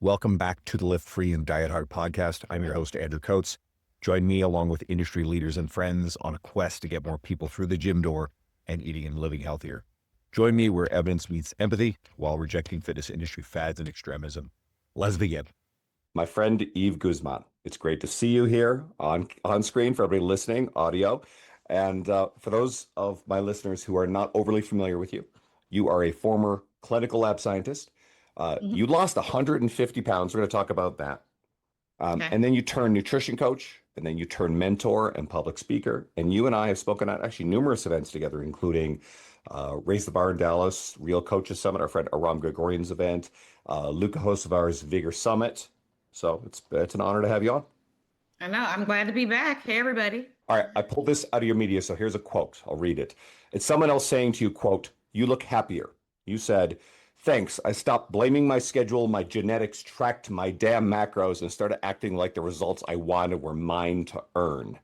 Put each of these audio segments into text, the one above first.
Welcome back to the Lift Free and Diet Hard podcast. I'm your host, Andrew Coates. Join me along with industry leaders and friends on a quest to get more people through the gym door and eating and living healthier. Join me where evidence meets empathy while rejecting fitness industry fads and extremism. Let's begin. My friend, Yves Guzman. It's great to see you here on screen for everybody listening, audio. And for those of my listeners who are not overly familiar with you, you are a former clinical lab scientist. You lost 150 pounds. We're going to talk about that. Okay. And then you turn nutrition coach, and then you turn mentor and public speaker. And you and I have spoken at actually numerous events together, including Raise the Bar in Dallas, Real Coaches Summit, our friend Aram Gregorian's event, Luca Hosevar's Vigor Summit. So it's an honor to have you on. I know. I'm glad to be back. Hey, everybody. All right, I pulled this out of your media, so here's a quote. I'll read it. It's someone else saying to you, quote, "You look happier." You said, "Thanks. I stopped blaming my schedule, my genetics, tracked my damn macros, and started acting like the results I wanted were mine to earn."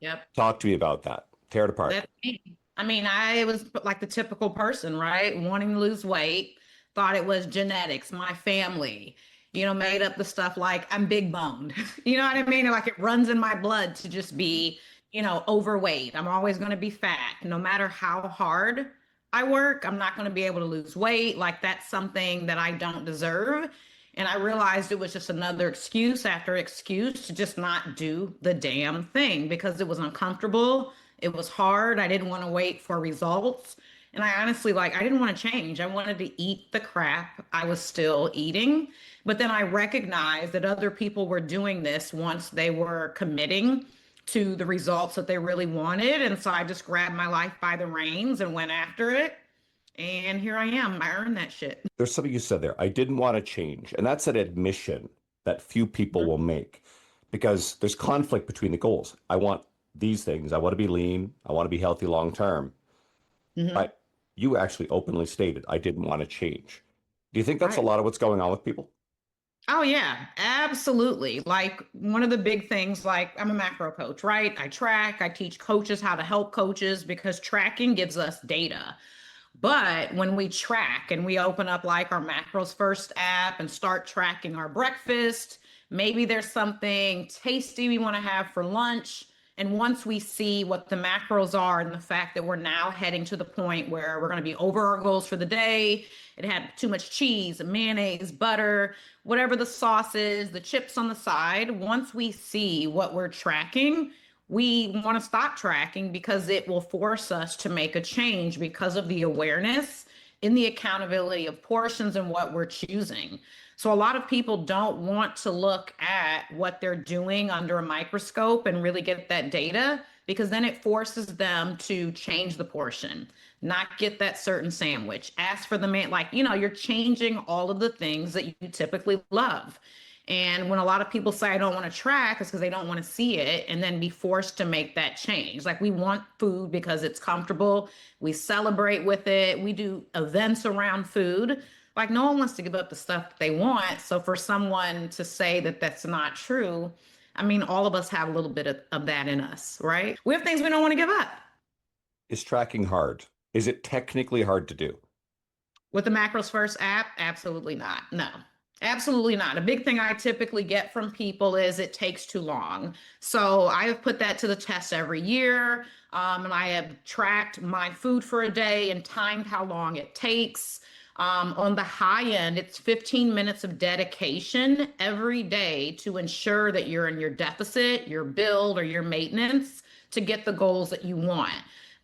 Yep. Talk to me about that. Tear it apart. That's me. I mean, I was like the typical person, right? Wanting to lose weight, thought it was genetics, my family, made up the stuff like I'm big boned. You know what I mean? Like it runs in my blood to just be, overweight. I'm always going to be fat. No matter how hard I work, I'm not going to be able to lose weight. Like that's something that I don't deserve. And I realized it was just another excuse after excuse to just not do the damn thing because it was uncomfortable. It was hard. I didn't want to wait for results. And I honestly, I didn't want to change. I wanted to eat the crap I was still eating. But then I recognized that other people were doing this once they were committing to the results that they really wanted. And so I just grabbed my life by the reins and went after it. And here I am. I earned that shit. There's something you said there. I didn't want to change. And that's an admission that few people will make because there's conflict between the goals. I want these things. I want to be lean. I want to be healthy long term. But you actually openly stated, I didn't want to change. Do you think that's a Right. lot of what's going on with people? Oh yeah, absolutely. Like one of the big things, like I'm a macro coach, right? I track, I teach coaches how to help coaches because tracking gives us data. But when we track and we open up like our Macros First app and start tracking our breakfast, maybe there's something tasty we want to have for lunch. And once we see what the macros are and the fact that we're now heading to the point where we're going to be over our goals for the day, it had too much cheese, mayonnaise, butter, whatever the sauce is, the chips on the side. Once we see what we're tracking, we want to stop tracking because it will force us to make a change because of the awareness in the accountability of portions and what we're choosing. So a lot of people don't want to look at what they're doing under a microscope and really get that data because then it forces them to change the portion, not get that certain sandwich, ask for the man, you're changing all of the things that you typically love. And when a lot of people say I don't want to track, it's because they don't want to see it and then be forced to make that change. Like we want food because it's comfortable. We celebrate with it. We do events around food. Like no one wants to give up the stuff that they want. So for someone to say that that's not true, I mean, all of us have a little bit of that in us, right? We have things we don't want to give up. Is tracking hard? Is it technically hard to do? With the Macros First app, absolutely not. No, absolutely not. A big thing I typically get from people is it takes too long. So I have put that to the test every year. And I have tracked my food for a day and timed how long it takes. On the high end, it's 15 minutes of dedication every day to ensure that you're in your deficit, your build, or your maintenance to get the goals that you want.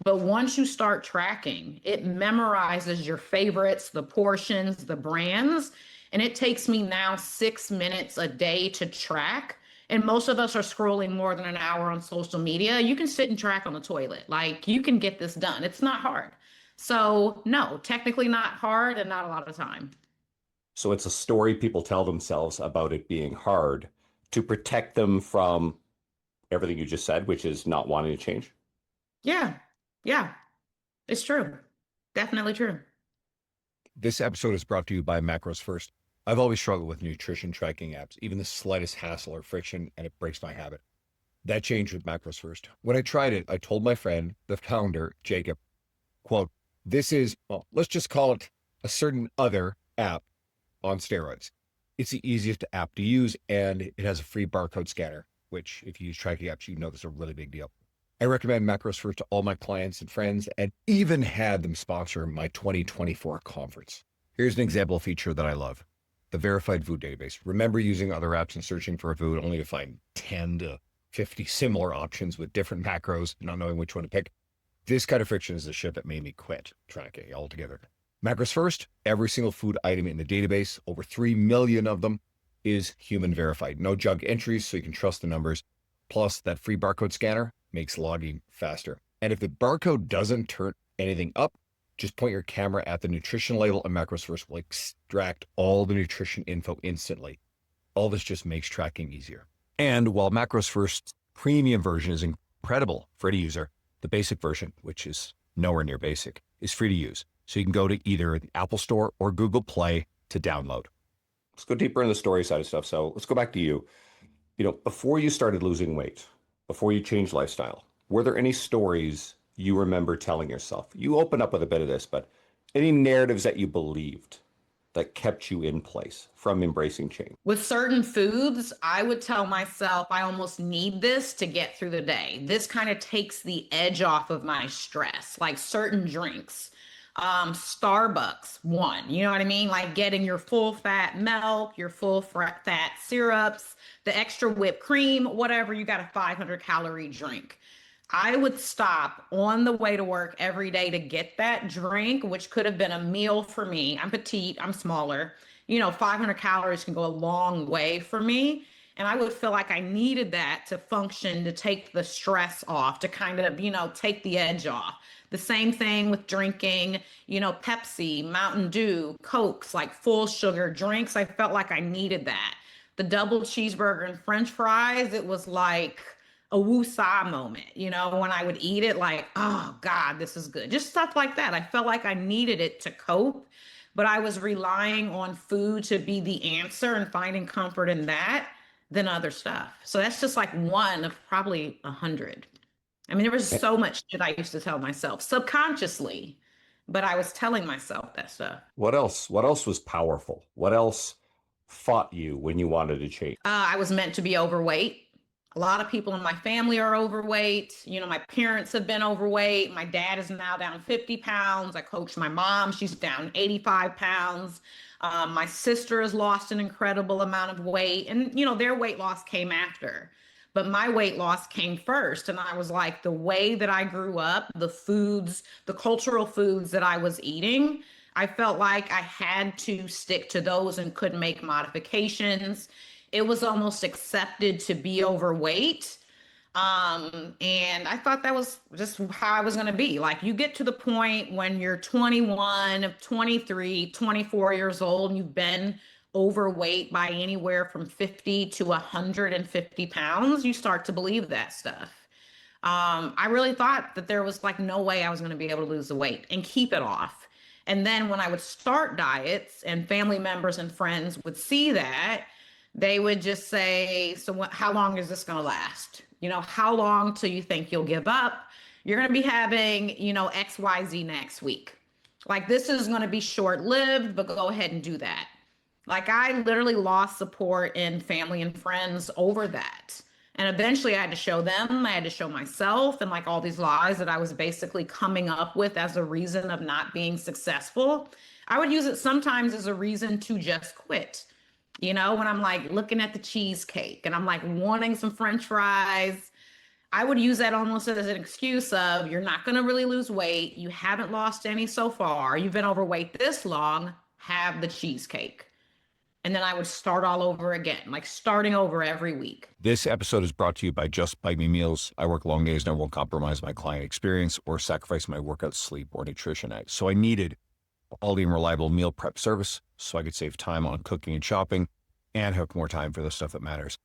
But once you start tracking, it memorizes your favorites, the portions, the brands. And it takes me now 6 minutes a day to track. And most of us are scrolling more than an hour on social media. You can sit and track on the toilet. Like you can get this done. It's not hard. So no, technically not hard and not a lot of time. So it's a story people tell themselves about it being hard to protect them from everything you just said, which is not wanting to change. Yeah. Yeah. It's true. Definitely true. This episode is brought to you by Macros First. I've always struggled with nutrition tracking apps, even the slightest hassle or friction, and it breaks my habit. That changed with Macros First. When I tried it, I told my friend, the founder, Jacob, quote, this is, well, let's just call it a certain other app on steroids. It's the easiest app to use, and it has a free barcode scanner, which if you use tracking apps, you know this is a really big deal. I recommend Macros First to all my clients and friends, and even had them sponsor my 2024 conference. Here's an example feature that I love. The verified food database. Remember using other apps and searching for a food only to find 10 to 50 similar options with different macros, not knowing which one to pick? This kind of friction is the shit that made me quit tracking altogether. Macros First, every single food item in the database, over 3 million of them, is human verified. No junk entries, so you can trust the numbers. Plus, that free barcode scanner makes logging faster. And if the barcode doesn't turn anything up, just point your camera at the nutrition label and Macros First will extract all the nutrition info instantly. All this just makes tracking easier. And while Macros First's premium version is incredible, free to user, the basic version, which is nowhere near basic, is free to use. So you can go to either the Apple Store or Google Play to download. Let's go deeper in the story side of stuff. So let's go back to you. Before you started losing weight, before you changed lifestyle, were there any stories you remember telling yourself? You open up with a bit of this, but any narratives that you believed that kept you in place from embracing change? With certain foods, I would tell myself I almost need this to get through the day. This kind of takes the edge off of my stress, like certain drinks. Starbucks, one, you know what I mean? Like getting your full fat milk, your full fat syrups, the extra whipped cream, whatever, you got a 500 calorie drink. I would stop on the way to work every day to get that drink, which could have been a meal for me. I'm petite, I'm smaller. 500 calories can go a long way for me. And I would feel like I needed that to function, to take the stress off, to kind of, take the edge off. The same thing with drinking, Pepsi, Mountain Dew, Cokes, like full sugar drinks. I felt like I needed that. The double cheeseburger and French fries, it was like a woo-saw moment, when I would eat it, like, oh God, this is good. Just stuff like that. I felt like I needed it to cope, but I was relying on food to be the answer and finding comfort in that than other stuff. So that's just like one of probably 100. I mean, there was so much that I used to tell myself subconsciously, but I was telling myself that stuff. What else? What else was powerful? What else fought you when you wanted to change? I was meant to be overweight. A lot of people in my family are overweight. My parents have been overweight. My dad is now down 50 pounds. I coach my mom. She's down 85 pounds. My sister has lost an incredible amount of weight. And, their weight loss came after. But my weight loss came first. And I was like, the way that I grew up, the foods, the cultural foods that I was eating, I felt like I had to stick to those and couldn't make modifications. It was almost accepted to be overweight. And I thought that was just how I was going to be. Like, you get to the point when you're 21, 23, 24 years old, and you've been overweight by anywhere from 50 to 150 pounds, you start to believe that stuff. I really thought that there was like no way I was going to be able to lose the weight and keep it off. And then when I would start diets and family members and friends would see that, they would just say, so how long is this going to last? How long till you think you'll give up? You're going to be having, XYZ next week. Like, this is going to be short-lived, but go ahead and do that. Like, I literally lost support in family and friends over that. And eventually I had to show them, I had to show myself, and like all these lies that I was basically coming up with as a reason of not being successful. I would use it sometimes as a reason to just quit. When I'm like looking at the cheesecake and I'm like wanting some French fries, I would use that almost as an excuse of, you're not going to really lose weight. You haven't lost any so far. You've been overweight this long. Have the cheesecake. And then I would start all over again, like starting over every week. This episode is brought to you by Just Bite Me Meals. I work long days and I won't compromise my client experience or sacrifice my workout, sleep, or nutrition. So I needed quality and reliable meal prep service so I could save time on cooking and shopping and have more time for the stuff that matters.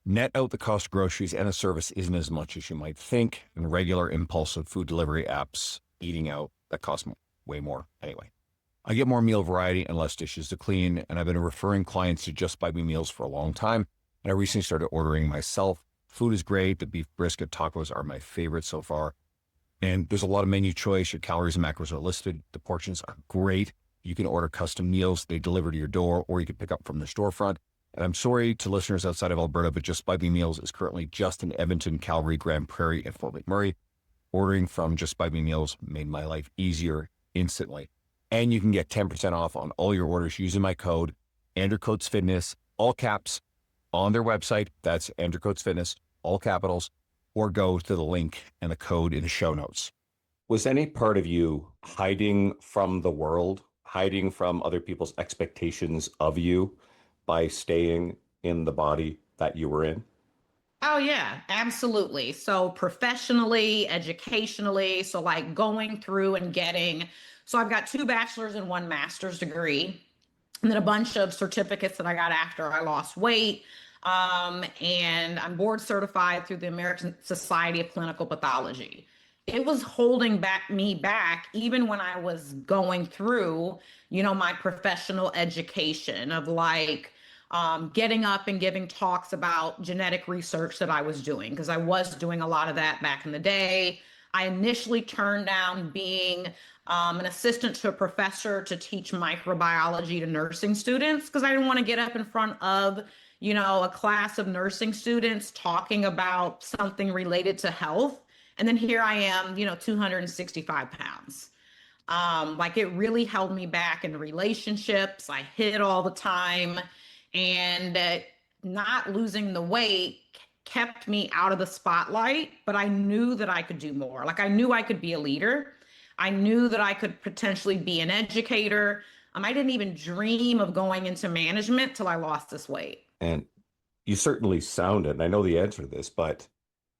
Net out the cost of groceries, and the service isn't as much as you might think. And regular impulsive food delivery apps, eating out, that costs way more anyway. I get more meal variety and less dishes to clean, and I've been referring clients to Just Bite Me Meals for a long time, and I recently started ordering myself. Food is great. The beef brisket tacos are my favorite so far, and there's a lot of menu choice. Your calories and macros are listed. The portions are great. You can order custom meals. They deliver to your door, or you can pick up from the storefront. And I'm sorry to listeners outside of Alberta, but Just By Me Meals is currently just in Edmonton, Calgary, Grand Prairie, and Fort McMurray. Ordering from Just By Me Meals made my life easier instantly. And you can get 10% off on all your orders using my code, Andrew Coates Fitness, all caps, on their website. That's Andrew Coates Fitness, all capitals, or go to the link and the code in the show notes. Was any part of you hiding from the world, hiding from other people's expectations of you by staying in the body that you were in? Oh, yeah, absolutely. So, professionally, educationally, so like going through and getting, so I've got two bachelor's and one master's degree, and then a bunch of certificates that I got after I lost weight. And I'm board certified through the American Society of Clinical Pathology. It was holding me back even when I was going through, my professional education of like getting up and giving talks about genetic research that I was doing, because I was doing a lot of that back in the day. I initially turned down being an assistant to a professor to teach microbiology to nursing students because I didn't want to get up in front of, a class of nursing students talking about something related to health. And then here I am, 265 pounds. Like it really held me back in relationships. I hit all the time, and not losing the weight kept me out of the spotlight, but I knew that I could do more. Like I knew I could be a leader. I knew that I could potentially be an educator. I didn't even dream of going into management till I lost this weight. And you certainly sounded, and I know the answer to this, but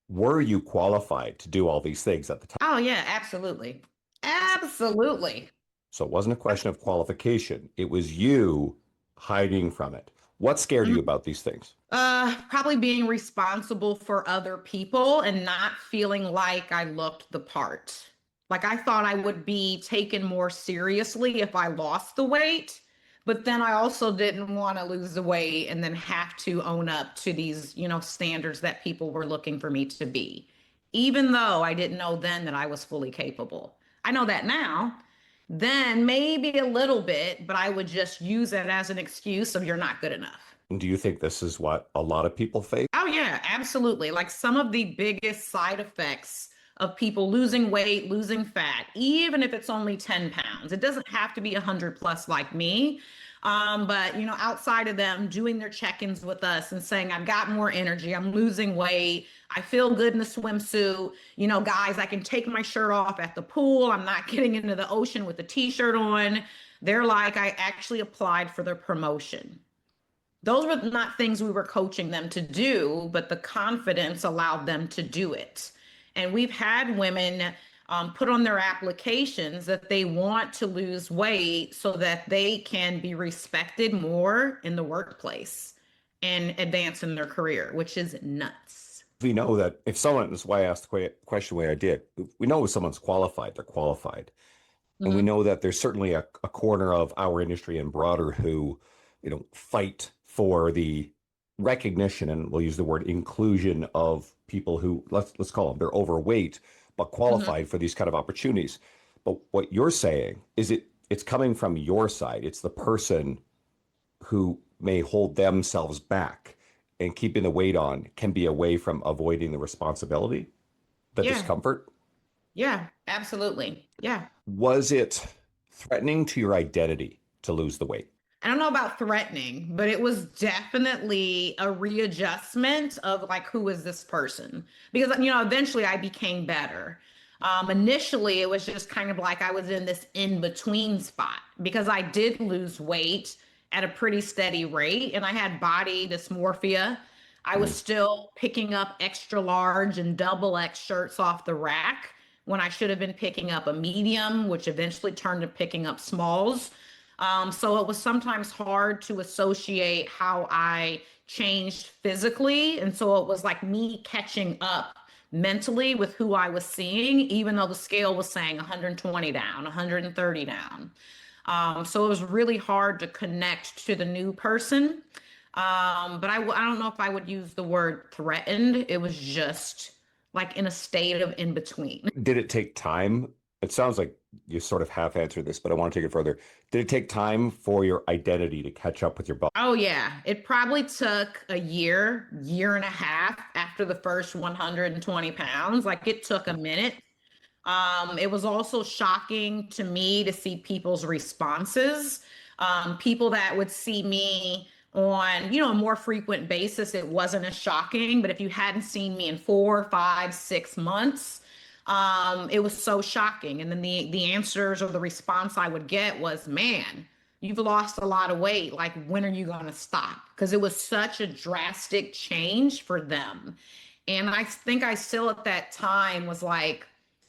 were you qualified to do all these things at the time? Oh, yeah, absolutely. Absolutely. So it wasn't a question of qualification. It was you hiding from it. What scared you about these things? Probably being responsible for other people and not feeling like I looked the part. Like I thought I would be taken more seriously if I lost the weight, but then I also didn't want to lose the weight and then have to own up to these, standards that people were looking for me to be, even though I didn't know then that I was fully capable. I know that now. Then maybe a little bit, but I would just use it as an excuse of you're not good enough. And do you think this is what a lot of people face? Oh, yeah, absolutely. Like some of the biggest side effects of people losing weight, losing fat, even if it's only 10 pounds, it doesn't have to be 100 plus like me. But outside of them doing their check-ins with us and saying, I've got more energy, I'm losing weight, I feel good in the swimsuit, guys, I can take my shirt off at the pool, I'm not getting into the ocean with a t-shirt on. They're like, I actually applied for their promotion. Those were not things we were coaching them to do, but the confidence allowed them to do it. And we've had women put on their applications that they want to lose weight so that they can be respected more in the workplace and advance in their career, which is nuts. We know that if someone, that's why I asked the question the way I did, we know if someone's qualified, they're qualified. And we know that there's certainly a corner of our industry and broader who, fight for the recognition, and we'll use the word inclusion, of people who, let's call them, they're overweight but qualified for these kind of opportunities. But what you're saying is it's coming from your side. It's the person who may hold themselves back, and keeping the weight on can be a way from avoiding the responsibility, the discomfort. Yeah, absolutely. Yeah. Was it threatening to your identity to lose the weight? I don't know about threatening, but it was definitely a readjustment of like, who is this person? Because, eventually I became better. Initially, it was just kind of like I was in this in-between spot because I did lose weight at a pretty steady rate and I had body dysmorphia. I was still picking up extra large and double X shirts off the rack when I should have been picking up a medium, which eventually turned to picking up smalls. So it was sometimes hard to associate how I changed physically. And so it was like me catching up mentally with who I was seeing, even though the scale was saying 120 down, 130 down. So it was really hard to connect to the new person. But I don't know if I would use the word threatened. It was just like in a state of in between. Did it take time? It sounds like you sort of half answered this, but I want to take it further. Did it take time for your identity to catch up with your body? Oh yeah, it probably took a year, year and a half after the first 120 pounds. Like it took a minute. It was also shocking to me to see people's responses. People that would see me on, a more frequent basis, it wasn't as shocking. But if you hadn't seen me in 4, 5, 6 months, it was so shocking. And then the answers or the response I would get was, "Man, you've lost a lot of weight. Like, when are you going to stop?" Because it was such a drastic change for them. And I think I still at that time was like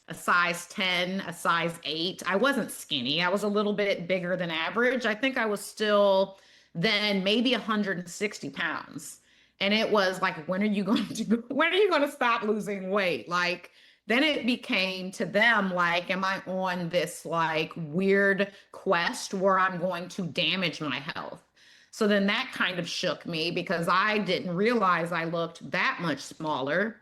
a size 10, a size 8. I wasn't skinny. I was a little bit bigger than average. I think I was still then maybe 160 pounds. And it was like, when are you going to stop losing weight? Like, then it became to them like, am I on this like weird quest where I'm going to damage my health? So then that kind of shook me because I didn't realize I looked that much smaller.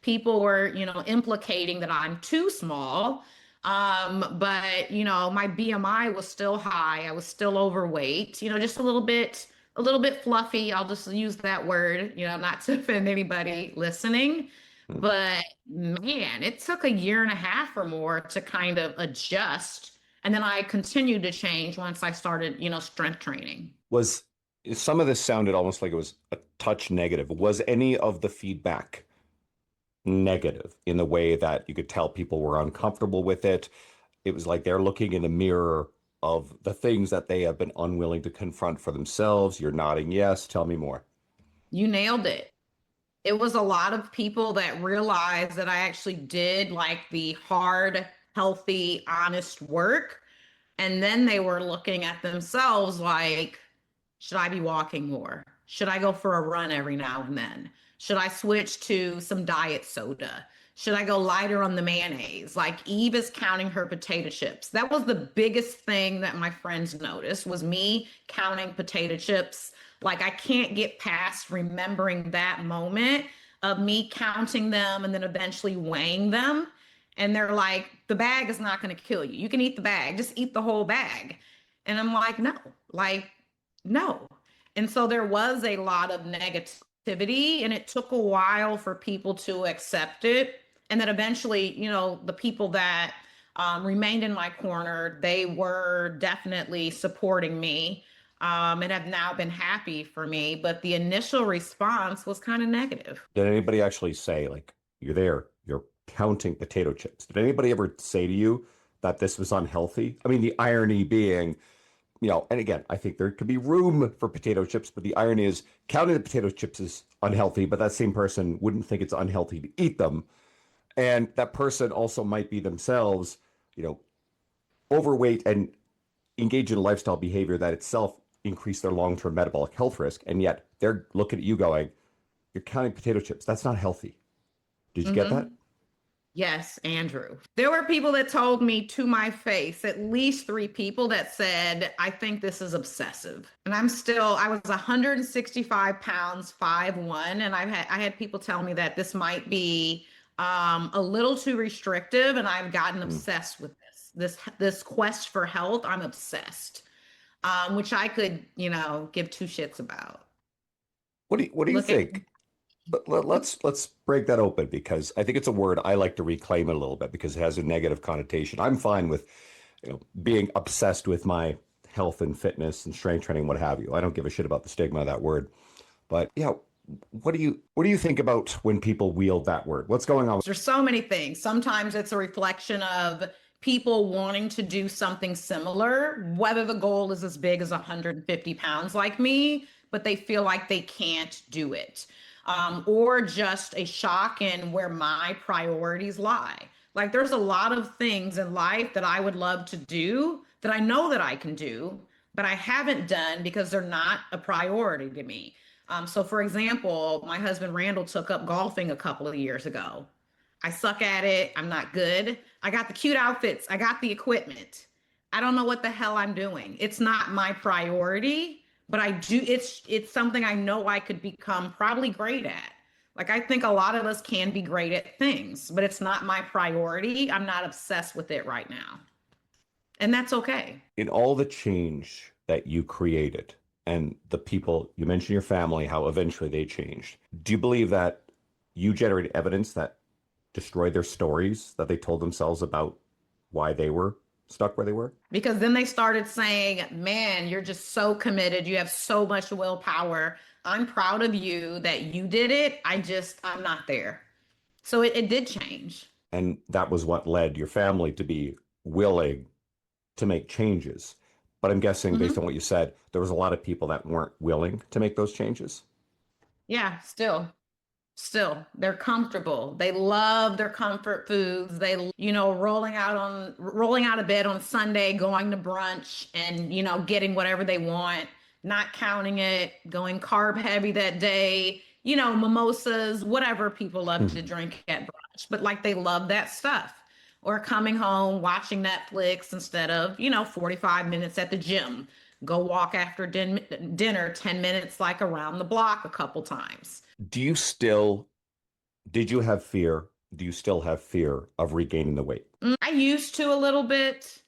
People were, implicating that I'm too small. But my BMI was still high. I was still overweight, just a little bit fluffy. I'll just use that word, not to offend anybody listening. But man, it took a year and a half or more to kind of adjust. And then I continued to change once I started, strength training. Was some of this sounded almost like it was a touch negative? Was any of the feedback negative in the way that you could tell people were uncomfortable with it? It was like they're looking in the mirror of the things that they have been unwilling to confront for themselves. You're nodding yes. Tell me more. You nailed it. It was a lot of people that realized that I actually did like the hard, healthy, honest work. And then they were looking at themselves like, should I be walking more? Should I go for a run every now and then? Should I switch to some diet soda? Should I go lighter on the mayonnaise? Like Eve is counting her potato chips. That was the biggest thing that my friends noticed was me counting potato chips. Like I can't get past remembering that moment of me counting them and then eventually weighing them. And they're like, the bag is not going to kill you. You can eat the bag, just eat the whole bag. And I'm like, no. And so there was a lot of negativity, and it took a while for people to accept it. And then eventually, the people that remained in my corner, they were definitely supporting me and have now been happy for me. But the initial response was kind of negative. Did anybody actually say, like, you're counting potato chips? Did anybody ever say to you that this was unhealthy? I mean, the irony being, and again, I think there could be room for potato chips, but the irony is counting the potato chips is unhealthy, but that same person wouldn't think it's unhealthy to eat them. And that person also might be themselves, overweight and engage in a lifestyle behavior that itself increase their long-term metabolic health risk. And yet they're looking at you going, you're counting potato chips. That's not healthy. Did you get that? Yes, Andrew. There were people that told me to my face, at least 3 people that said, I think this is obsessive. And I was 165 pounds, 5'1", and I had people tell me that this might be a little too restrictive, and I've gotten obsessed with this quest for health. I'm obsessed, which I could, give 2 shits about. What do you think? But let's break that open because I think it's a word I like to reclaim it a little bit because it has a negative connotation. I'm fine with, being obsessed with my health and fitness and strength training, what have you. I don't give a shit about the stigma of that word. But what do you think about when people wield that word? What's going on? There's so many things. Sometimes it's a reflection of people wanting to do something similar, whether the goal is as big as 150 pounds like me, but they feel like they can't do it. Or just a shock in where my priorities lie. Like there's a lot of things in life that I would love to do that I know that I can do, but I haven't done because they're not a priority to me. So for example, my husband Randall took up golfing a couple of years ago. I suck at it. I'm not good. I got the cute outfits. I got the equipment. I don't know what the hell I'm doing. It's not my priority, but I do, it's something I know I could become probably great at. Like I think a lot of us can be great at things, but it's not my priority. I'm not obsessed with it right now. And that's okay. In all the change that you created and the people, you mentioned your family, how eventually they changed. Do you believe that you generated evidence that destroyed their stories that they told themselves about why they were stuck where they were? Because then they started saying, man, you're just so committed. You have so much willpower. I'm proud of you that you did it. I'm not there. So it did change. And that was what led your family to be willing to make changes. But I'm guessing, based Hmm. on what you said, there was a lot of people that weren't willing to make those changes. Yeah, still, they're comfortable. They love their comfort foods. Rolling out of bed on Sunday, going to brunch and, getting whatever they want, not counting it, going carb heavy that day, mimosas, whatever people love to Mhm. drink at brunch, but like they love that stuff. Or coming home, watching Netflix instead of, 45 minutes at the gym. Go walk after dinner, 10 minutes like around the block a couple times. Do you still, did you have fear? Do you still have fear of regaining the weight? I used to a little bit,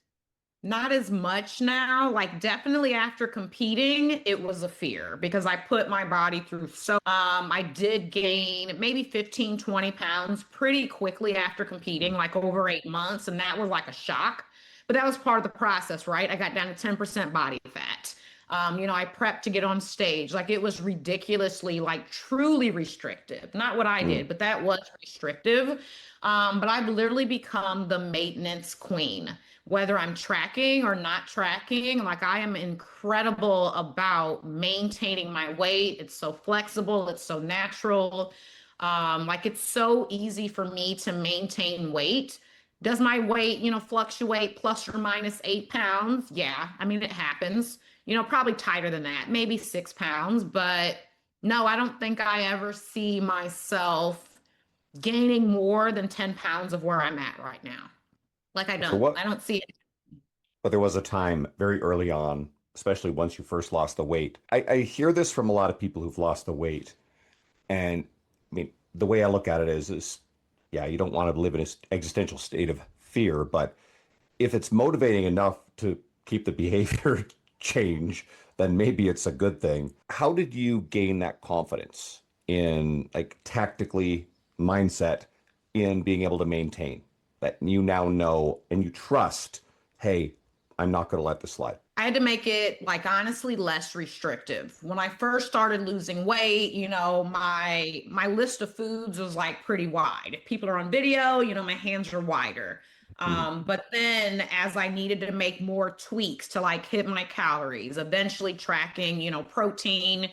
not as much now. Like definitely after competing, it was a fear because I put my body through I did gain maybe 15, 20 pounds pretty quickly after competing, like over 8 months, and that was like a shock. But that was part of the process, right? I got down to 10% body fat. I prepped to get on stage. Like it was ridiculously, like truly restrictive. Not what I Mm. did, but that was restrictive. But I've literally become the maintenance queen, whether I'm tracking or not tracking. Like I am incredible about maintaining my weight. It's so flexible, it's so natural. Like it's so easy for me to maintain weight. Does my weight, fluctuate plus or minus 8 pounds? Yeah, I mean, it happens. Probably tighter than that, maybe 6 pounds. But no, I don't think I ever see myself gaining more than 10 pounds of where I'm at right now. Like I For don't. I what? don't see it. But there was a time very early on, especially once you first lost the weight. I hear this from a lot of people who've lost the weight. And I mean, the way I look at it is yeah, you don't want to live in an existential state of fear, but if it's motivating enough to keep the behavior change, then maybe it's a good thing. How did you gain that confidence in like tactically mindset in being able to maintain that you now know and you trust, hey, I'm not going to let this slide? I had to make it like honestly less restrictive. When I first started losing weight, my list of foods was like pretty wide. If people are on video, my hands are wider. Mm. But then as I needed to make more tweaks to like hit my calories, eventually tracking, protein,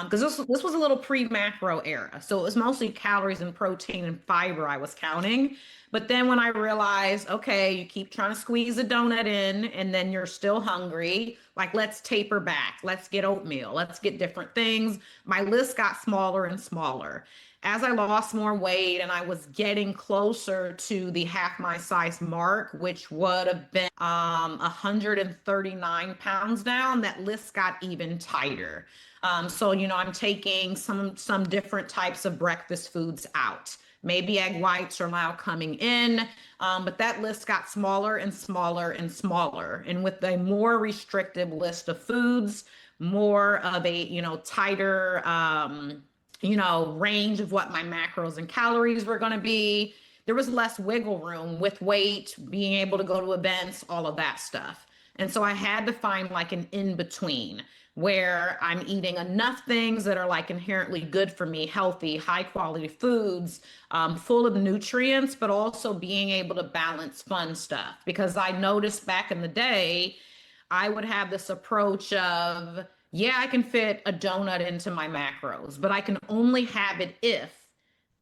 because this was a little pre-macro era. So it was mostly calories and protein and fiber I was counting. But then when I realized, okay, you keep trying to squeeze a donut in and then you're still hungry, like let's taper back, let's get oatmeal, let's get different things. My list got smaller and smaller. As I lost more weight and I was getting closer to the half my size mark, which would have been 139 pounds down, that list got even tighter. So I'm taking some different types of breakfast foods out. Maybe egg whites are now coming in, but that list got smaller and smaller and smaller. And with a more restrictive list of foods, more of a tighter range of what my macros and calories were going to be. There was less wiggle room with weight, being able to go to events, all of that stuff. And so I had to find like an in between where I'm eating enough things that are like inherently good for me, healthy, high quality foods, full of nutrients, but also being able to balance fun stuff. Because I noticed back in the day, I would have this approach of, yeah, I can fit a donut into my macros, but I can only have it if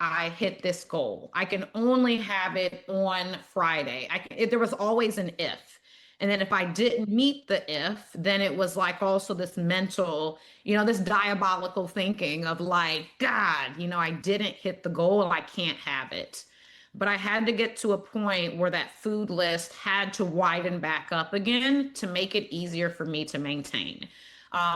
I hit this goal. I can only have it on Friday. There was always an if. And then if I didn't meet the if, then it was like also this mental, this diabolical thinking of like, God, I didn't hit the goal. I can't have it. But I had to get to a point where that food list had to widen back up again to make it easier for me to maintain.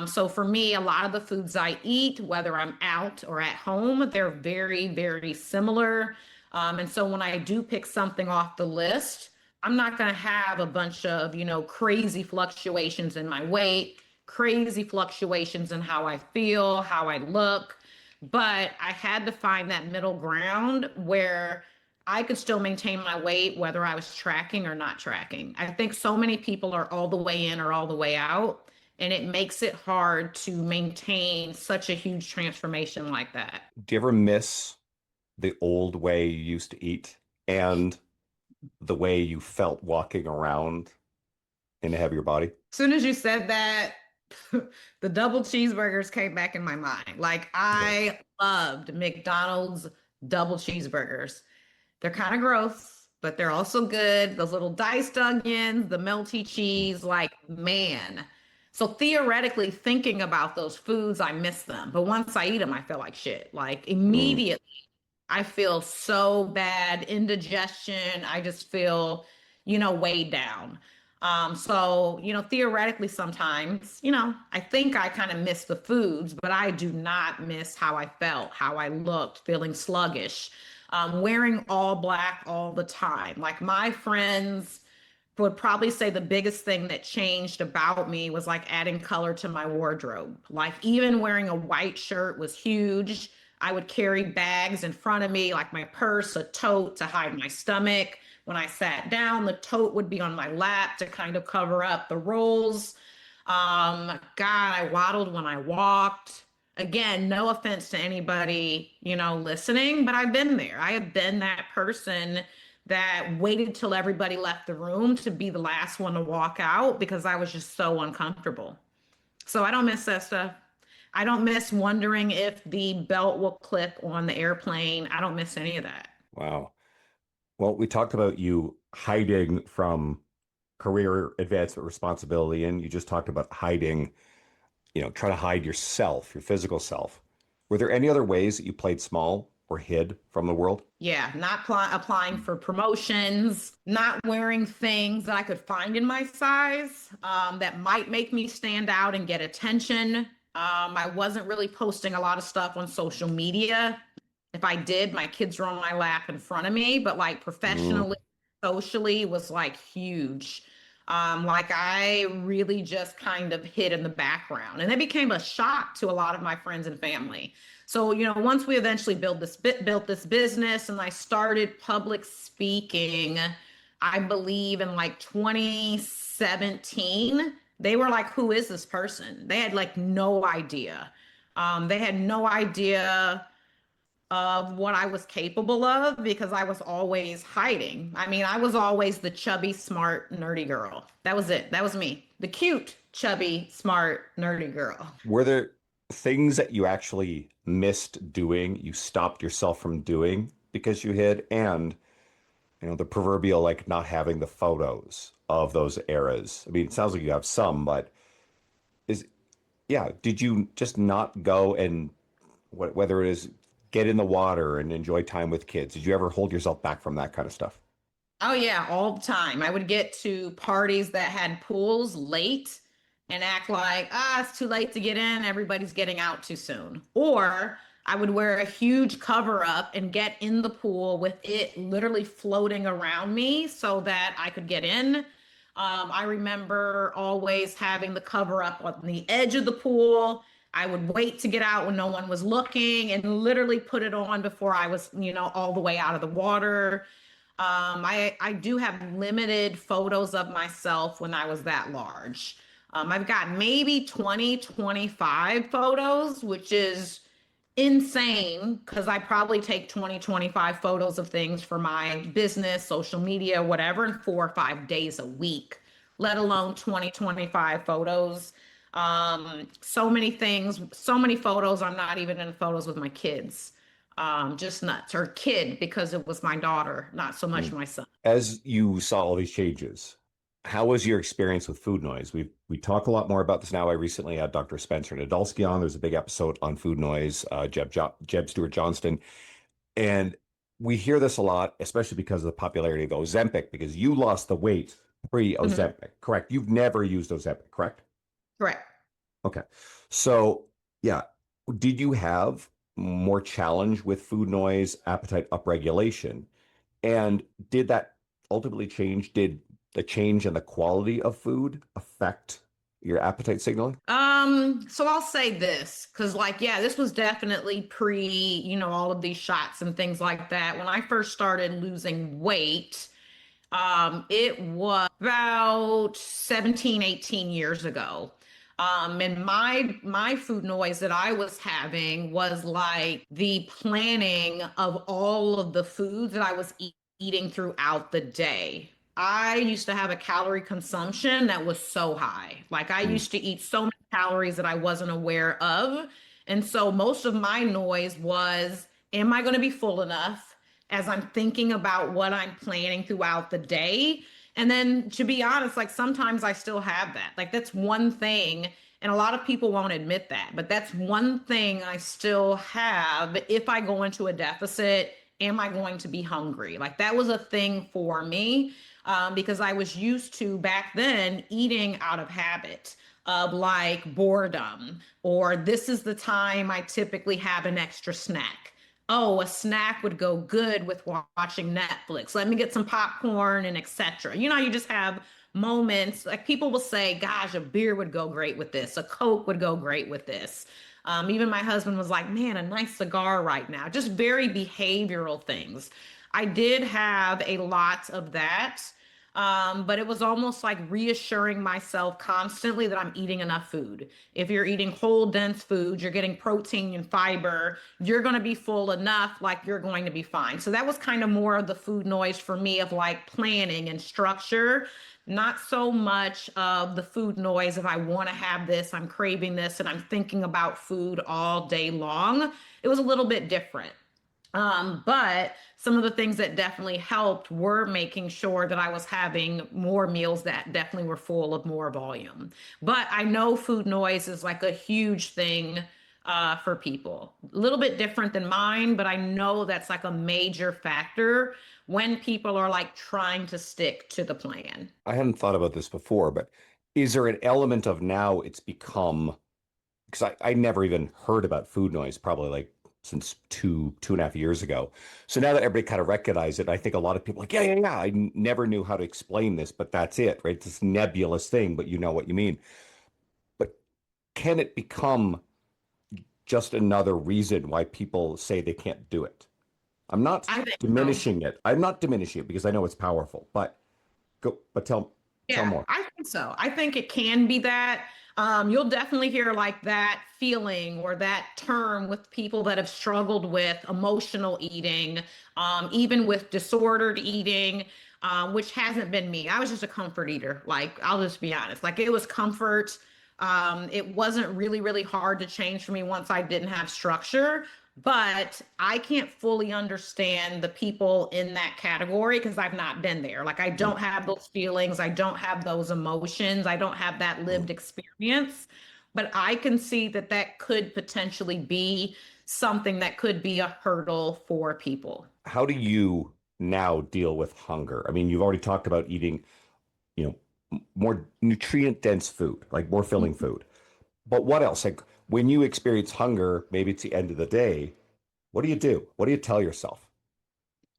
So for me, a lot of the foods I eat, whether I'm out or at home, they're very, very similar. And so when I do pick something off the list, I'm not going to have a bunch of, crazy fluctuations in my weight, crazy fluctuations in how I feel, how I look. But I had to find that middle ground where I could still maintain my weight, whether I was tracking or not tracking. I think so many people are all the way in or all the way out, and it makes it hard to maintain such a huge transformation like that. Do you ever miss the old way you used to eat and the way you felt walking around in a heavier body? As soon as you said that, the double cheeseburgers came back in my mind. Like Yeah. I loved McDonald's double cheeseburgers. They're kind of gross, but they're also good. Those little diced onions, the melty cheese, like man. So theoretically, thinking about those foods, I miss them. But once I eat them, I feel like shit. Like Mm. immediately, I feel so bad, indigestion. I just feel, weighed down. So, theoretically, sometimes, I think I kind of miss the foods, but I do not miss how I felt, how I looked, feeling sluggish, wearing all black all the time. Like my friends would probably say the biggest thing that changed about me was like adding color to my wardrobe. Like even wearing a white shirt was huge. I would carry bags in front of me, like my purse, a tote to hide my stomach. When I sat down, the tote would be on my lap to kind of cover up the rolls. God, I waddled when I walked. Again, no offense to anybody, listening, but I've been there. I have been that person that waited till everybody left the room to be the last one to walk out because I was just so uncomfortable. So I don't miss that stuff. I don't miss wondering if the belt will clip on the airplane. I don't miss any of that. Wow. Well, we talked about you hiding from career advancement responsibility, and you just talked about hiding, trying to hide yourself, your physical self. Were there any other ways that you played small or hid from the world? Yeah, not applying for promotions, not wearing things that I could find in my size that might make me stand out and get attention. I wasn't really posting a lot of stuff on social media. If I did, my kids were on my lap in front of me, but like Mm. professionally, socially was like huge. Like I really just kind of hid in the background, and it became a shock to a lot of my friends and family. So, once we eventually built this business and I started public speaking, I believe in like 2017, they were like, who is this person? They had like no idea. They had no idea of what I was capable of because I was always hiding. I mean, I was always the chubby, smart, nerdy girl. That was it. That was me. The cute, chubby, smart, nerdy girl. Were there things that you actually missed doing, you stopped yourself from doing because you hid? And, the proverbial like not having the photos of those eras. I mean, it sounds like you have some, but is, yeah, did you just not go and whether it is get in the water and enjoy time with kids? Did you ever hold yourself back from that kind of stuff? Oh yeah, all the time. I would get to parties that had pools late and act like, it's too late to get in, everybody's getting out too soon. Or I would wear a huge cover up and get in the pool with it literally floating around me so that I could get in. I remember always having the cover up on the edge of the pool. I would wait to get out when no one was looking and literally put it on before I was, all the way out of the water. I do have limited photos of myself when I was that large. I've got maybe 20, 25 photos, which is insane because I probably take 20, 25 photos of things for my business, social media, whatever, in 4 or 5 days a week, let alone 20, 25 photos. So many things, so many photos. I'm not even in photos with my kids. Just nuts. Or kid because it was my daughter, not so much Mm. my son. As you saw all these changes, how was your experience with food noise? We talk a lot more about this now. I recently had Dr. Spencer Nadolsky on. There's a big episode on food noise, Jeb Stewart Johnston. And we hear this a lot, especially because of the popularity of Ozempic, because you lost the weight Mhm. pre-Ozempic, correct? You've never used Ozempic, correct? Correct. Okay. So, yeah, did you have more challenge with food noise, appetite upregulation? And did that ultimately change? Did the change in the quality of food affect your appetite signaling? So I'll say this, because like, yeah, this was definitely pre, all of these shots and things like that. When I first started losing weight, it was about 17, 18 years ago. And my food noise that I was having was like the planning of all of the foods that I was eating throughout the day. I used to have a calorie consumption that was so high. Like I Mm. used to eat so many calories that I wasn't aware of. And so most of my noise was, am I going to be full enough as I'm thinking about what I'm planning throughout the day? And then to be honest, like sometimes I still have that. Like that's one thing, and a lot of people won't admit that, but that's one thing I still have. If I go into a deficit, am I going to be hungry? Like that was a thing for me, because I was used to back then eating out of habit, of like boredom, or this is the time I typically have an extra snack. Oh, a snack would go good with watching Netflix. Let me get some popcorn and etc. You just have moments like people will say, gosh, a beer would go great with this, a Coke would go great with this. Even my husband was like, man, a nice cigar right now. Just very behavioral things. I did have a lot of that. But it was almost like reassuring myself constantly that I'm eating enough food. If you're eating whole, dense food, you're getting protein and fiber, you're going to be full enough, like you're going to be fine. So that was kind of more of the food noise for me of like planning and structure, not so much of the food noise of I want to have this, I'm craving this, and I'm thinking about food all day long. It was a little bit different. But some of the things that definitely helped were making sure that I was having more meals that definitely were full of more volume. But I know food noise is like a huge thing for people. A little bit different than mine, but I know that's like a major factor when people are like trying to stick to the plan. I hadn't thought about this before, but is there an element of now it's become, because I never even heard about food noise probably like since 2.5 years ago. So now that everybody kind of recognized it, I think a lot of people are like, yeah, yeah, yeah. Never knew how to explain this, but that's it, right? It's this nebulous thing, but you know what you mean. But can it become just another reason why people say they can't do it? I'm not I think so. diminishing it. I'm not diminishing it because I know it's powerful, but tell Yeah, more. I think so. I think it can be that. You'll definitely hear like that feeling or that term with people that have struggled with emotional eating, even with disordered eating, which hasn't been me. I was just a comfort eater. Like, I'll just be honest. Like, it was comfort. It wasn't really, really hard to change for me once I didn't have structure. But I can't fully understand the people in that category because I've not been there. Like, I Mm, don't have those feelings. I don't have those emotions. I don't have that mm. lived experience. But I can see that that could potentially be something that could be a hurdle for people. How do you now deal with hunger? I mean, you've already talked about eating, you know, more nutrient dense food, like more filling food. But what else? Like when you experience hunger, maybe it's the end of the day, what do you do? What do you tell yourself?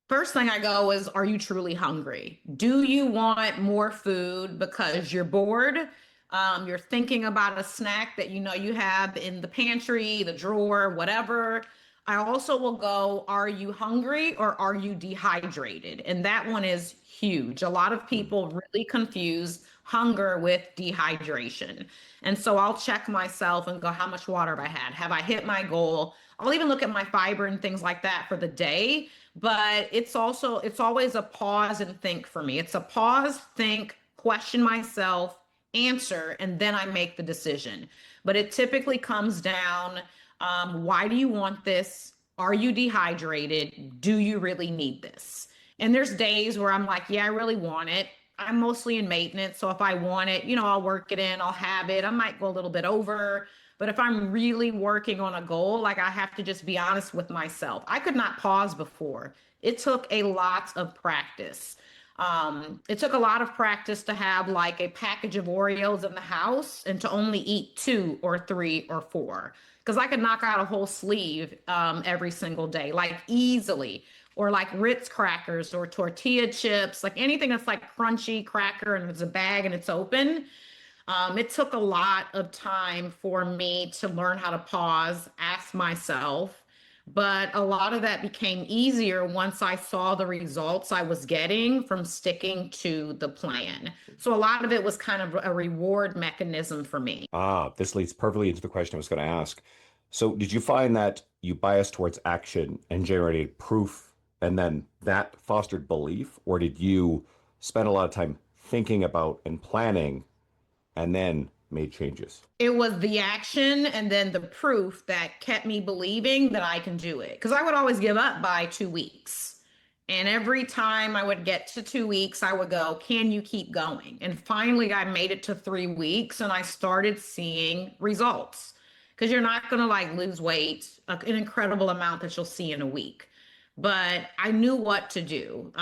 First thing I go is, are you truly hungry? Do you want more food because you're bored? You're thinking about a snack that you know you have in the pantry, the drawer, whatever. I also will go, are you hungry or are you dehydrated? And that one is huge. A lot of Mm, people really confuse hunger with dehydration. And so I'll check myself and go, how much water have I had? Have I hit my goal? I'll even look at my fiber and things like that for the day, but it's always a pause and think for me. It's a pause, think, question myself, answer, and then I make the decision. But it typically comes down, why do you want this? Are you dehydrated? Do you really need this? And there's days where I'm like, yeah, I really want it. I'm mostly in maintenance, so if I want it, I'll work it in, I'll have it. I might go a little bit over. But if I'm really working on a goal, like I have to just be honest with myself. I could not pause before. It took a lot of practice. It took a lot of practice to have like a package of Oreos in the house and to only eat two or three or four. Because I could knock out a whole sleeve every single day, like easily. or like Ritz crackers or tortilla chips, like anything that's like crunchy cracker and it's a bag and it's open. It took a lot of time for me to learn how to pause, ask myself, but a lot of that became easier once I saw the results I was getting from sticking to the plan. So a lot of it was kind of a reward mechanism for me. This leads perfectly into the question I was going to ask. So, did you find that you biased towards action and generated proof, and then that fostered belief, or did you spend a lot of time thinking about and planning and then made changes? It was the action and then the proof that kept me believing that I can do it. Because I would always give up by 2 weeks. And every time I would get to 2 weeks, I would go, can you keep going? And finally, I made it to 3 weeks and I started seeing results. Because you're not going to like lose weight, an incredible amount that you'll see in a week. But I knew what to do.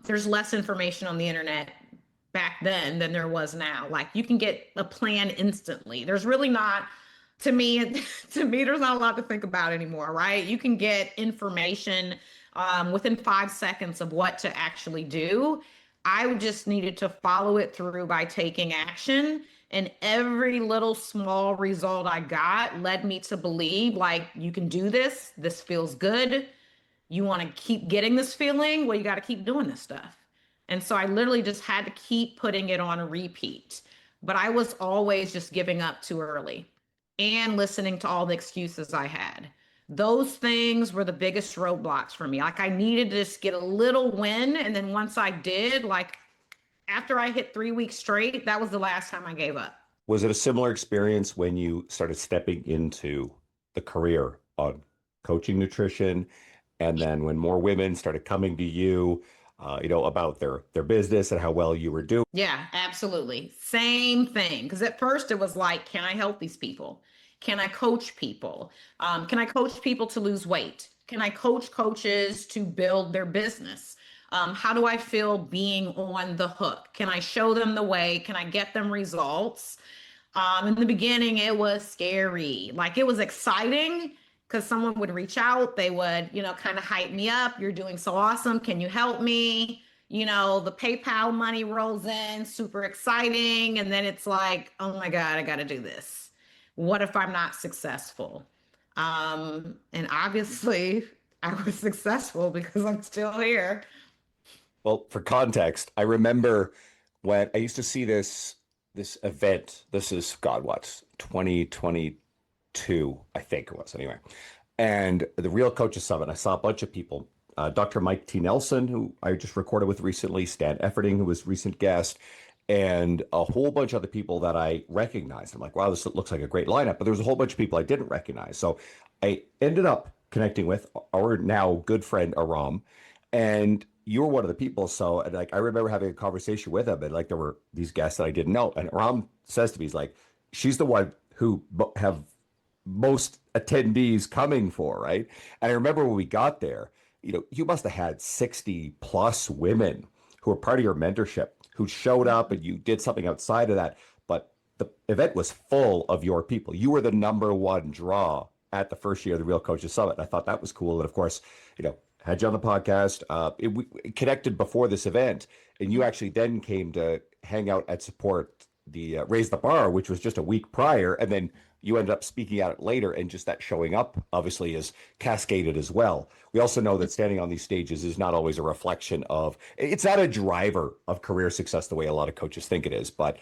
There's less information on the internet back then than there was now. Like you can get a plan instantly. There's really not, to me, to me, there's not a lot to think about anymore, right? You can get information within 5 seconds of what to actually do. I just needed to follow it through by taking action. And every little small result I got led me to believe like you can do this. This feels good. You want to keep getting this feeling? Well, you got to keep doing this stuff. And so I literally just had to keep putting it on a repeat. But I was always just giving up too early and listening to all the excuses I had. Those things were the biggest roadblocks for me. Like I needed to just get a little win. And then once I did, like after I hit 3 weeks straight, that was the last time I gave up. Was it a similar experience when you started stepping into the career on coaching nutrition? And then when more women started coming to you, about their business and how well you were doing. Yeah, absolutely. Same thing. Because at first it was like, can I help these people? Can I coach people? Can I coach people to lose weight? Can I coach coaches to build their business? How do I feel being on the hook? Can I show them the way? Can I get them results? In the beginning, it was scary. Like it was exciting because someone would reach out. They would, kind of hype me up. You're doing so awesome. Can you help me? The PayPal money rolls in, super exciting. And then it's like, oh my God, I got to do this. What if I'm not successful? And obviously, I was successful because I'm still here. Well, for context, I remember when I used to see this event. This is God, what, 2022, I think it was anyway. And the Real Coaches Summit, I saw a bunch of people. Dr. Mike T. Nelson, who I just recorded with recently, Stan Efferding, who was a recent guest, and a whole bunch of other people that I recognized. I'm like, wow, this looks like a great lineup. But there was a whole bunch of people I didn't recognize. So I ended up connecting with our now good friend, Aram. And you were one of the people. So like I remember having a conversation with him, and like there were these guests that I didn't know. And Aram says to me, he's like, she's the one who have most attendees coming for, right? And I remember when we got there, you must have had 60 plus women who were part of your mentorship who showed up, and you did something outside of that. But the event was full of your people. You were the number one draw at the first year of the Real Coaches Summit. And I thought that was cool. And of course, had you on the we connected before this event, and you actually then came to hang out at support the Raise the Bar, which was just a week prior. And then you ended up speaking at it later, and just that showing up obviously is cascaded as well. We also know that standing on these stages is not always a reflection of, it's not a driver of career success the way a lot of coaches think it is. But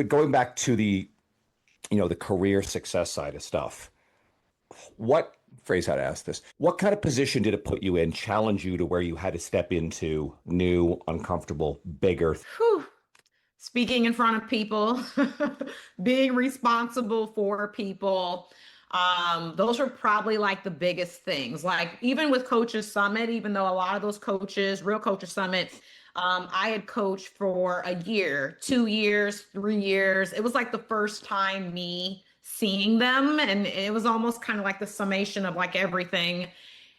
going back to the career success side of stuff, what phrase how to ask this, what kind of position did it put you in, challenge you to where you had to step into new, uncomfortable, bigger? Whew. Speaking in front of people, being responsible for people. Those are probably like the biggest things. Like even with Coaches Summit, even though a lot of those coaches, Real Coaches Summit, I had coached for a year, 2 years, 3 years. It was like the first time me seeing them. And it was almost kind of like the summation of like everything.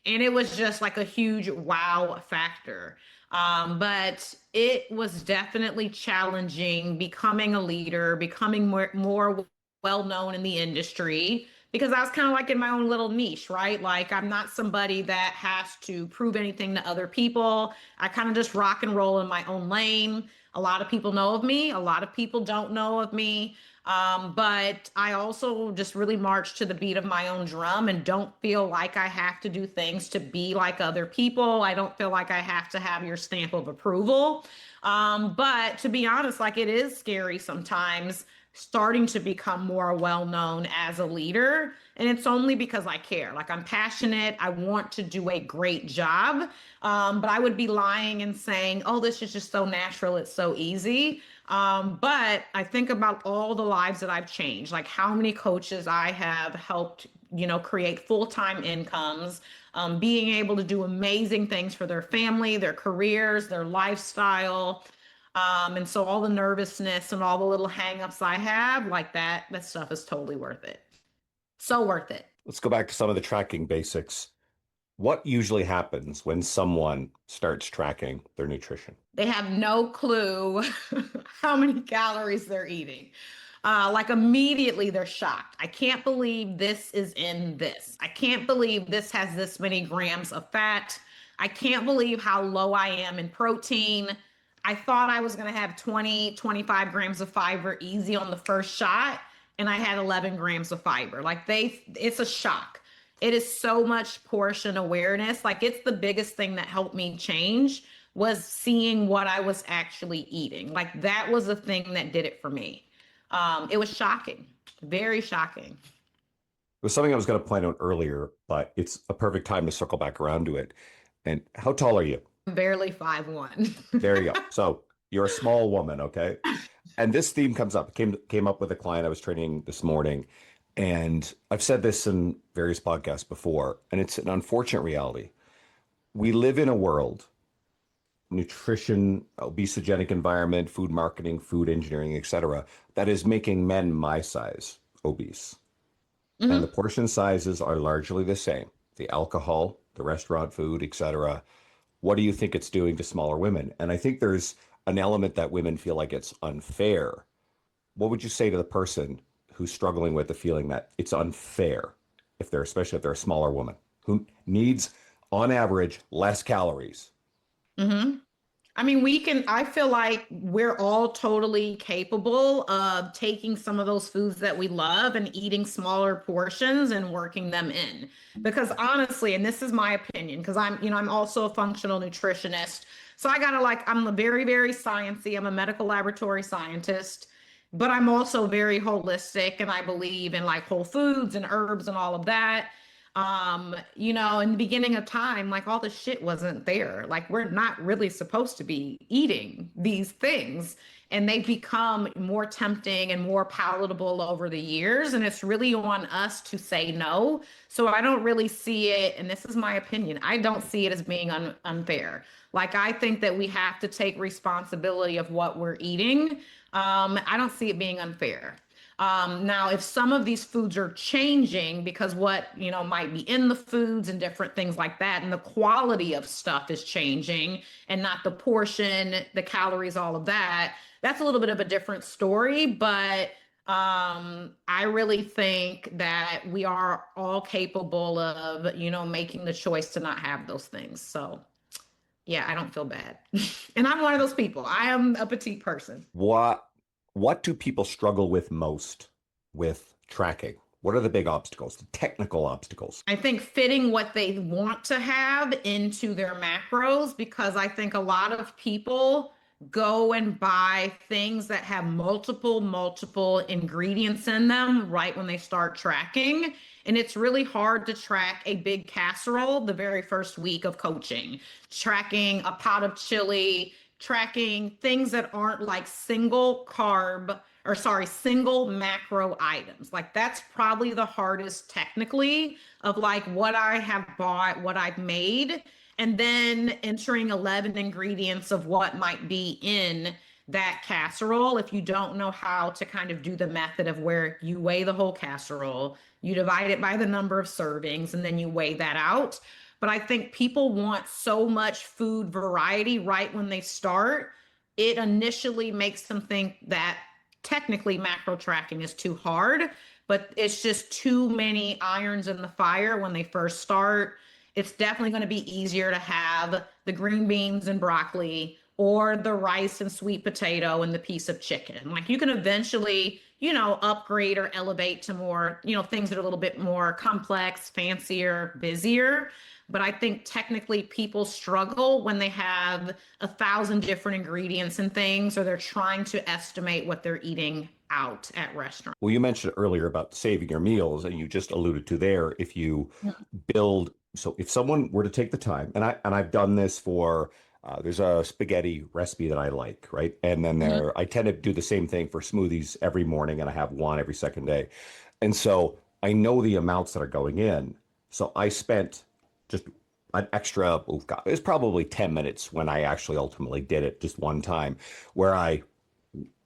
And it was just like a huge wow factor. But it was definitely challenging becoming a leader, becoming more well known in the industry, because I was kind of like in my own little niche, right? Like I'm not somebody that has to prove anything to other people. I kind of just rock and roll in my own lane. A lot of people know of me, a lot of people don't know of me. But I also just really march to the beat of my own drum and don't feel like I have to do things to be like other people. I don't feel like I have to have your stamp of approval. But to be honest, like it is scary sometimes starting to become more well known as a leader. And it's only because I care. Like I'm passionate. I want to do a great job. But I would be lying and saying, oh, this is just so natural. It's so easy. But I think about all the lives that I've changed, like how many coaches I have helped, create full-time incomes, being able to do amazing things for their family, their careers, their lifestyle. And so all the nervousness and all the little hangups I have, like that stuff is totally worth it. So worth it. Let's go back to some of the tracking basics. What usually happens when someone starts tracking their nutrition? They have no clue how many calories they're eating. Like immediately they're shocked. I can't believe this is in this. I can't believe this has this many grams of fat. I can't believe how low I am in protein. I thought I was going to have 20, 25 grams of fiber easy on the first shot, and I had 11 grams of fiber. It's a shock. It is so much portion awareness. Like it's the biggest thing that helped me change was seeing what I was actually eating. Like that was the thing that did it for me. It was shocking, very shocking. It was something I was going to point out earlier, but it's a perfect time to circle back around to it. And how tall are you? I'm barely 5'1". There you go. So you're a small woman, okay? And this theme comes up. Came up with a client I was training this morning. And I've said this in various podcasts before, and it's an unfortunate reality. We live in a world, nutrition, obesogenic environment, food marketing, food engineering, etc., that is making men my size obese. Mm-hmm. And the portion sizes are largely the same. The alcohol, the restaurant food, etc. What do you think it's doing to smaller women? And I think there's an element that women feel like it's unfair. What would you say to the person who's struggling with the feeling that it's unfair, especially if they're a smaller woman who needs, on average, less calories? Mm-hmm. I mean, I feel like we're all totally capable of taking some of those foods that we love and eating smaller portions and working them in. Because honestly, and this is my opinion, because I'm also a functional nutritionist. So I'm a very, very sciencey. I'm a medical laboratory scientist, but I'm also very holistic and I believe in like whole foods and herbs and all of that. In the beginning of time, like all the shit wasn't there. Like we're not really supposed to be eating these things. And they've become more tempting and more palatable over the years. And it's really on us to say no. So I don't really see it, and this is my opinion, I don't see it as being unfair. Like I think that we have to take responsibility of what we're eating. I don't see it being unfair. Now, if some of these foods are changing because what, might be in the foods and different things like that, and the quality of stuff is changing and not the portion, the calories, all of that, that's a little bit of a different story. But I really think that we are all capable of, making the choice to not have those things. So yeah, I don't feel bad. And I'm one of those people. I am a petite person. What do people struggle with most with tracking? What are the big obstacles, the technical obstacles? I think fitting what they want to have into their macros, because I think a lot of people go and buy things that have multiple ingredients in them right when they start tracking. And it's really hard to track a big casserole the very first week of coaching, tracking a pot of chili, tracking things that aren't like single macro items. Like that's probably the hardest technically of like what I have bought, what I've made, and then entering 11 ingredients of what might be in that casserole. If you don't know how to kind of do the method of where you weigh the whole casserole, you divide it by the number of servings, and then you weigh that out. But I think people want so much food variety right when they start. It initially makes them think that technically macro tracking is too hard, but it's just too many irons in the fire when they first start. It's definitely going to be easier to have the green beans and broccoli or the rice and sweet potato and the piece of chicken. Like you can eventually, upgrade or elevate to more, things that are a little bit more complex, fancier, busier. But I think technically people struggle when they have 1,000 different ingredients and things, or they're trying to estimate what they're eating out at restaurants. Well, you mentioned earlier about saving your meals, and you just alluded to there, if you build, so if someone were to take the time, and I've done this for there's a spaghetti recipe that I like, right? And then I tend to do the same thing for smoothies every morning, and I have one every second day. And so I know the amounts that are going in. So I spent just an extra, oh God, it was probably 10 minutes when I actually ultimately did it just one time, where I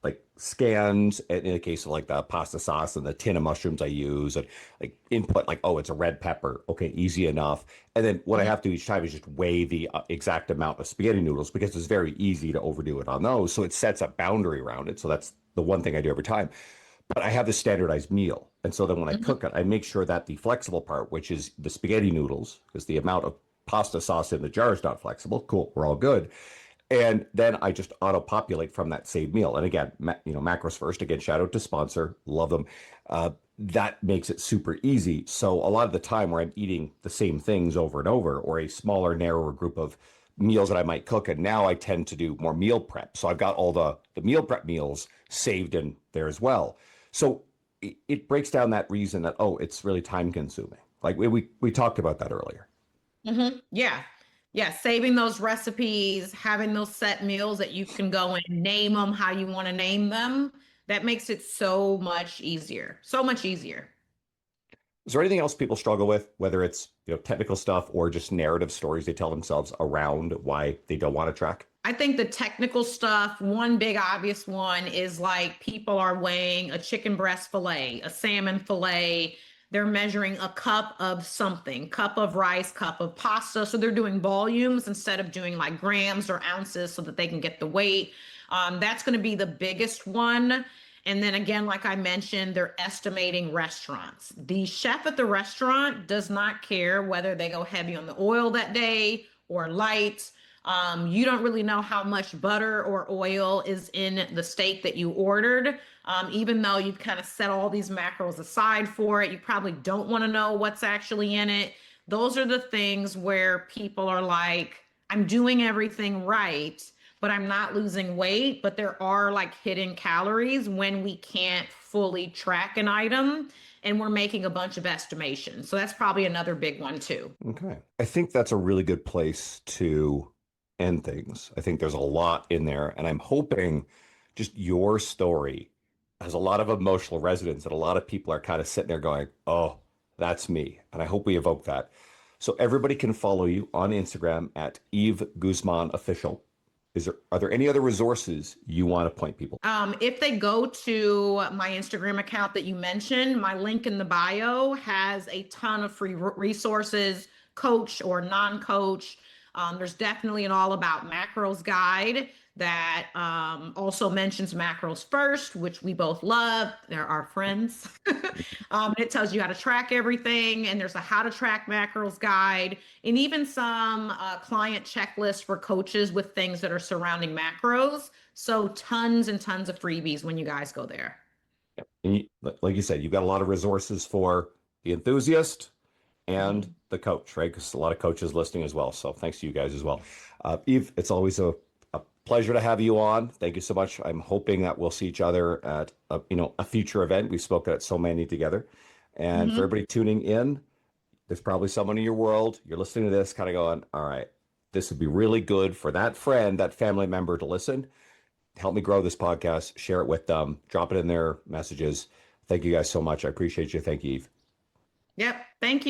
like scanned, in the case of like the pasta sauce and the tin of mushrooms I use, and like input like, oh, it's a red pepper. Okay, easy enough. And then what I have to do each time is just weigh the exact amount of spaghetti noodles, because it's very easy to overdo it on those. So it sets a boundary around it. So that's the one thing I do every time. But I have the standardized meal. And so then when I cook it, I make sure that the flexible part, which is the spaghetti noodles, because the amount of pasta sauce in the jar is not flexible. Cool, we're all good. And then I just auto-populate from that saved meal. And again, macros first. Again, shout out to sponsor. Love them. That makes it super easy. So a lot of the time where I'm eating the same things over and over, or a smaller, narrower group of meals that I might cook, and now I tend to do more meal prep. So I've got all the meal prep meals saved in there as well. So it breaks down that reason that, oh, it's really time consuming. Like we talked about that earlier. Yeah. Yeah. Saving those recipes, having those set meals that you can go and name them how you want to name them. That makes it so much easier. So much easier. Is there anything else people struggle with, whether it's technical stuff or just narrative stories they tell themselves around why they don't want to track? I think the technical stuff, one big obvious one is like people are weighing a chicken breast fillet, a salmon fillet. They're measuring a cup of something, cup of rice, cup of pasta. So they're doing volumes instead of doing like grams or ounces so that they can get the weight. That's going to be the biggest one. And then again, like I mentioned, they're estimating restaurants. The chef at the restaurant does not care whether they go heavy on the oil that day or light. You don't really know how much butter or oil is in the steak that you ordered. Even though you've kind of set all these macros aside for it, you probably don't want to know what's actually in it. Those are the things where people are like, I'm doing everything right, but I'm not losing weight. But there are like hidden calories when we can't fully track an item and we're making a bunch of estimations. So that's probably another big one too. Okay. I think that's a really good place to end things. I think there's a lot in there, and I'm hoping just your story has a lot of emotional resonance, and a lot of people are kind of sitting there going, oh, that's me. And I hope we evoke that. So everybody can follow you on Instagram at Eve Guzman Official. Are there any other resources you want to point people? If they go to my Instagram account that you mentioned, my link in the bio has a ton of free resources, coach or non-coach. There's definitely an all about macros guide that also mentions macros first, which we both love. They're our friends. It tells you how to track everything. And there's a how to track macros guide, and even some client checklists for coaches with things that are surrounding macros. So tons and tons of freebies when you guys go there. And like you said, you've got a lot of resources for the enthusiast and the coach, right? Because a lot of coaches listening as well. So thanks to you guys as well. Eve, it's always a pleasure to have you on. Thank you so much. I'm hoping that we'll see each other at a future event. We've spoken at so many together. And for everybody tuning in, there's probably someone in your world, you're listening to this kind of going, all right, this would be really good for that friend, that family member to listen. Help me grow this podcast, share it with them, drop it in their messages. Thank you guys so much. I appreciate you. Thank you, Eve. Yep. Thank you.